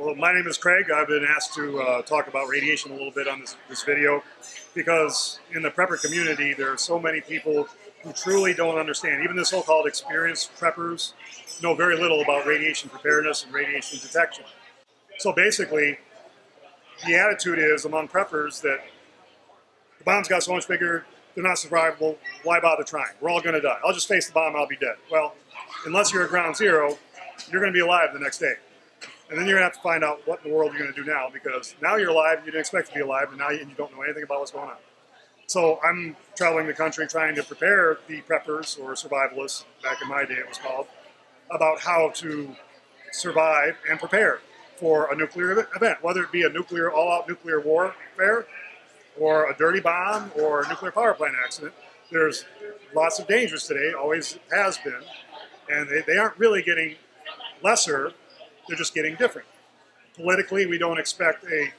Well, my name is Craig. I've been asked to talk about radiation a little bit on this video because in the prepper community, there are so many people who truly don't understand. Even the so-called experienced preppers know very little about radiation preparedness and radiation detection. So basically, the attitude is among preppers that the bomb's got so much bigger, they're not survivable, why bother trying? We're all going to die. I'll just face the bomb, I'll be dead. Well, unless you're at ground zero, you're going to be alive the next day. And then you're going to have to find out what in the world you're going to do now, because now you're alive, you didn't expect to be alive, and now you don't know anything about what's going on. So I'm traveling the country trying to prepare the preppers, or survivalists, back in my day it was called, about how to survive and prepare for a nuclear event, whether it be a nuclear, all-out nuclear warfare, or a dirty bomb, or a nuclear power plant accident. There's lots of dangers today, always has been, and they aren't really getting lesser, they're just getting different. Politically, we don't expect an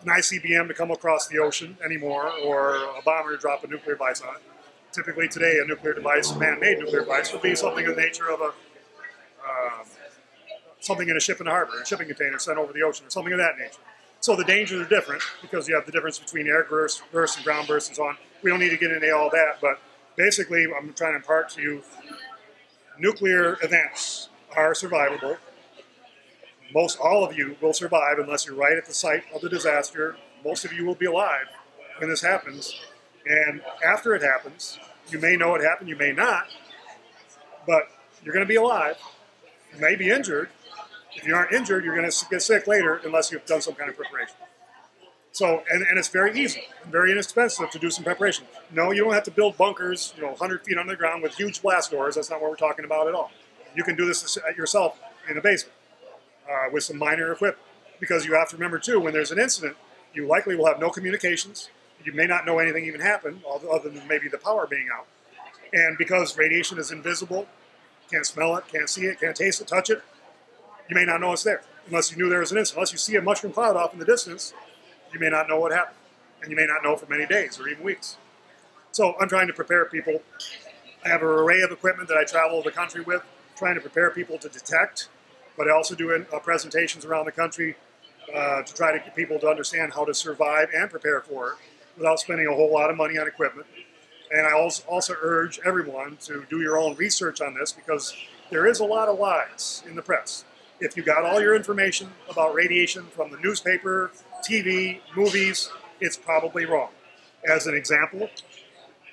ICBM to come across the ocean anymore, or a bomber to drop a nuclear device on it. Typically today, a nuclear device, man-made nuclear device, would be something in the nature of something in a ship in a harbor, a shipping container sent over the ocean, or something of that nature. So the dangers are different, because you have the difference between air bursts and ground bursts and so on. We don't need to get into all that, but basically I'm trying to impart to you, nuclear events are survivable. Most all of you will survive unless you're right at the site of the disaster. Most of you will be alive when this happens. And after it happens, you may know it happened, you may not, but you're going to be alive. You may be injured. If you aren't injured, you're going to get sick later unless you've done some kind of preparation. So, and it's very easy and very inexpensive to do some preparation. No, you don't have to build bunkers, 100 feet underground with huge blast doors. That's not what we're talking about at all. You can do this yourself in a basement with some minor equipment. Because you have to remember, too, when there's an incident, you likely will have no communications. You may not know anything even happened, other than maybe the power being out. And because radiation is invisible, can't smell it, can't see it, can't taste it, touch it, you may not know it's there, unless you knew there was an incident. Unless you see a mushroom cloud off in the distance, you may not know what happened. And you may not know for many days or even weeks. So I'm trying to prepare people. I have an array of equipment that I travel the country with, trying to prepare people to detect, but I also do presentations around the country to try to get people to understand how to survive and prepare for it without spending a whole lot of money on equipment. And I also urge everyone to do your own research on this, because there is a lot of lies in the press. If you got all your information about radiation from the newspaper, TV, movies, it's probably wrong. As an example,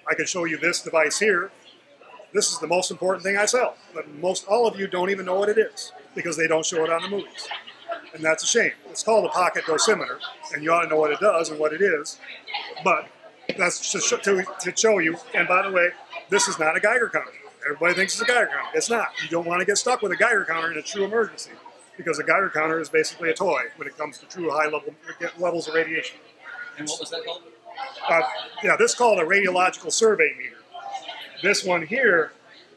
I could show you this device here. This is the most important thing I sell, but all of you don't even know what it is, because they don't show it on the movies. And that's a shame. It's called a pocket dosimeter, and you ought to know what it does and what it is, but that's just to show you. And by the way, this is not a Geiger counter. Everybody thinks it's a Geiger counter. It's not. You don't want to get stuck with a Geiger counter in a true emergency, because a Geiger counter is basically a toy when it comes to true high levels of radiation. And what was that called? This is called a radiological survey meter. This one here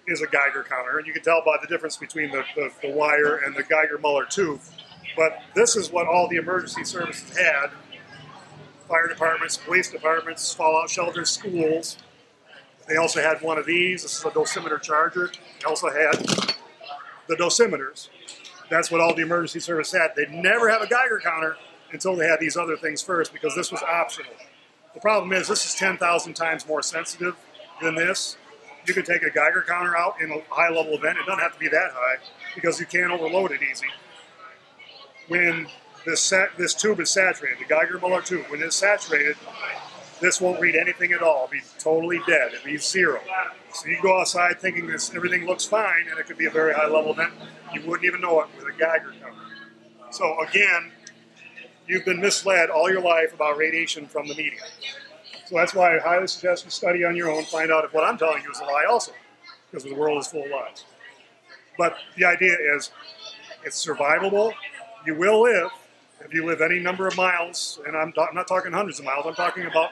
is a Geiger counter, and you can tell by the difference between the wire and the Geiger-Muller tube. But this is what all the emergency services had. Fire departments, police departments, fallout shelters, schools. They also had one of these. This is a dosimeter charger. They also had the dosimeters. That's what all the emergency service had. They'd never have a Geiger counter until they had these other things first, because this was optional. The problem is this is 10,000 times more sensitive than this. You could take a Geiger counter out in a high-level event. It doesn't have to be that high, because you can't overload it easy. When this tube is saturated, the Geiger-Muller tube, when it's saturated, this won't read anything at all. It'll be totally dead. It'll be zero. So you go outside thinking everything looks fine, and it could be a very high-level event. You wouldn't even know it with a Geiger counter. So again, you've been misled all your life about radiation from the media. So that's why I highly suggest you study on your own, find out if what I'm telling you is a lie also, because the world is full of lies. But the idea is, it's survivable. You will live if you live any number of miles, and I'm not talking hundreds of miles, I'm talking about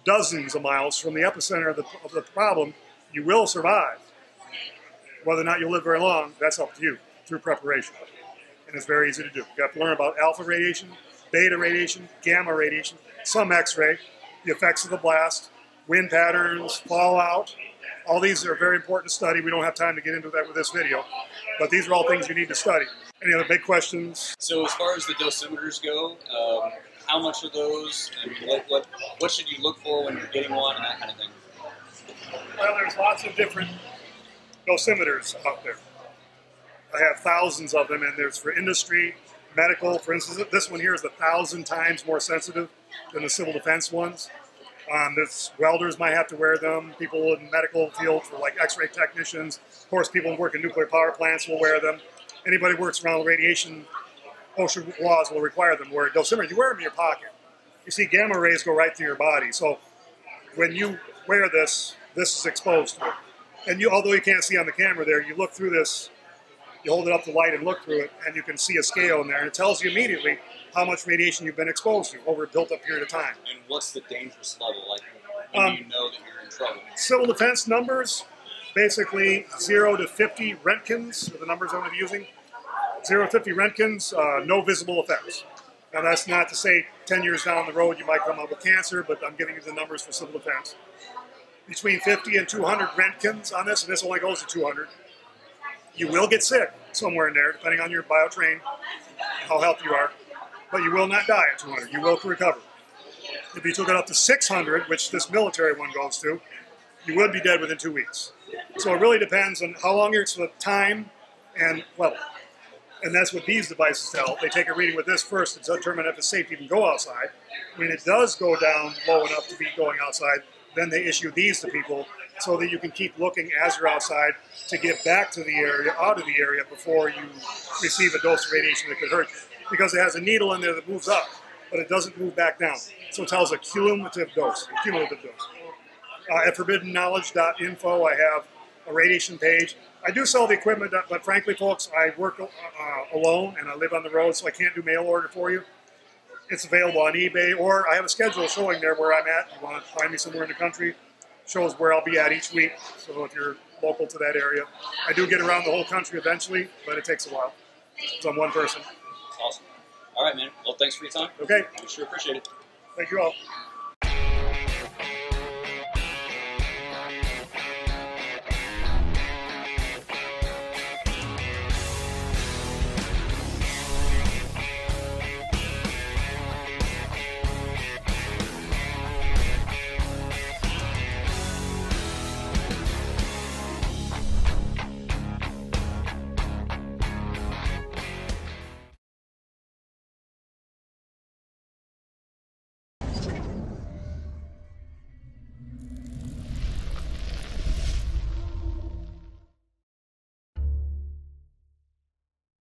dozens of miles from the epicenter of the problem. You will survive. Whether or not you'll live very long, that's up to you through preparation. And it's very easy to do. You have to learn about alpha radiation, beta radiation, gamma radiation, some X-ray, the effects of the blast, wind patterns, fallout. All these are very important to study. We don't have time to get into that with this video, but these are all things you need to study. Any other big questions? So as far as the dosimeters go, how much are those, and what should you look for when you're getting one, and that kind of thing? Well, there's lots of different dosimeters out there. I have thousands of them, and there's for industry, medical. For instance, this one here is 1,000 times more sensitive than the civil defense ones. This welders might have to wear them. People in medical field for like X-ray technicians. Of course, people who work in nuclear power plants will wear them. Anybody who works around radiation OSHA laws will require them to wear a dosimeter. You wear them in your pocket. You see gamma rays go right through your body. So when you wear this, this is exposed to it. And although you can't see on the camera there, you look through this, you hold it up to light and look through it, and you can see a scale in there. And it tells you immediately how much radiation you've been exposed to over a built-up period of time. And what's the dangerous level? Like, when do you know that you're in trouble? Civil defense numbers, basically 0 to 50 Roentgens are the numbers I'm going to be using. 0 to 50 Roentgens, no visible effects. Now that's not to say 10 years down the road you might come up with cancer, but I'm giving you the numbers for civil defense. Between 50 and 200 Roentgens on this, and this only goes to 200. You will get sick somewhere in there, depending on your biotrain, how healthy you are, but you will not die at 200. You will recover. If you took it up to 600, which this military one goes to, you would be dead within 2 weeks. So it really depends on how long it's with time and level. And that's what these devices tell. They take a reading with this first to determine if it's safe to even go outside. When it does go down low enough to be going outside, then they issue these to people so that you can keep looking as you're outside to get back to the area, out of the area, before you receive a dose of radiation that could hurt you. Because it has a needle in there that moves up, but it doesn't move back down. So it tells a cumulative dose. At forbiddenknowledge.info, I have a radiation page. I do sell the equipment, but frankly, folks, I work alone and I live on the road, so I can't do mail order for you. It's available on eBay, or I have a schedule showing there where I'm at. You want to find me somewhere in the country, shows where I'll be at each week. So if you're local to that area, I do get around the whole country eventually, but it takes a while. So I'm one person. Awesome. All right, man. Well, thanks for your time. Okay. We sure appreciate it. Thank you all.